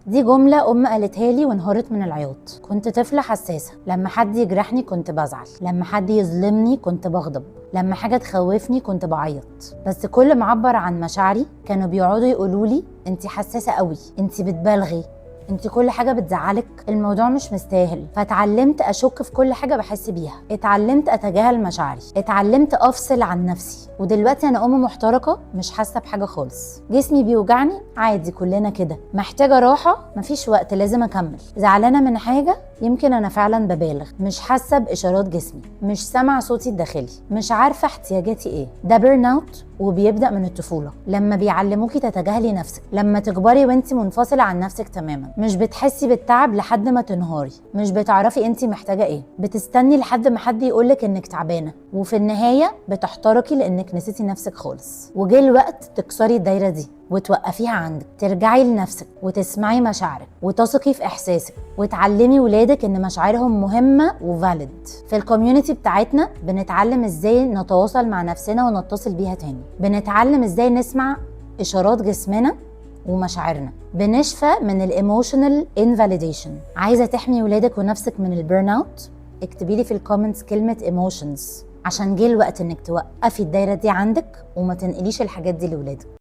دي جملة أم قالتها لي وانهارت من العياط. كنت طفلة حساسة، لما حد يجرحني كنت بزعل، لما حد يظلمني كنت بغضب، لما حاجة تخوفني كنت بعيط. بس كل ما أعبر عن مشاعري كانوا بيقعدوا يقولولي انتي حساسة قوي، انتي بتبالغي، انتي كل حاجة بتزعلك، الموضوع مش مستاهل. فاتعلمت اشك في كل حاجة بحس بيها، اتعلمت اتجاهل مشاعري، اتعلمت افصل عن نفسي. ودلوقتي انا ام محترقة مش حاسة بحاجة خالص. جسمي بيوجعني عادي، كلنا كده. محتاجة راحة مفيش وقت، لازم اكمل. زعلانة من حاجة يمكن انا فعلا ببالغ. مش حاسة باشارات جسمي، مش سامع صوتي الداخلي، مش عارفة احتياجاتي ايه. ده بيرن اوت وبيبدأ من الطفولة، لما بيعلموكي تتجاهلي نفسك، لما تكبري وانتي منفصلة عن نفسك تماما. مش بتحسي بالتعب لحد ما تنهاري، مش بتعرفي انتي محتاجة ايه، بتستني لحد ما حد يقولك انك تعبانة، وفي النهاية بتحترقي لانك نسيتي نفسك خالص. وجه الوقت تكسري الدايرة دي وتوقفيها عندك، ترجعي لنفسك وتسمعي مشاعرك وتثقي في احساسك، وتعلمي ولادك ان مشاعرهم مهمة وفاليد. في الكوميونتي بتاعتنا بنتعلم ازاي نتواصل مع نفسنا ونتصل بيها تاني، بنتعلم ازاي نسمع اشارات جسمنا ومشاعرنا، بنشفى من الايموشنال انفاليديشن. عايزة تحمي ولادك ونفسك من البيرن اوت؟ اكتبي لي في الكومنتس كلمة ايموشنز، عشان جه الوقت انك توقفي الدايرة دي عندك وما تنقليش الحاجات دي لولادك.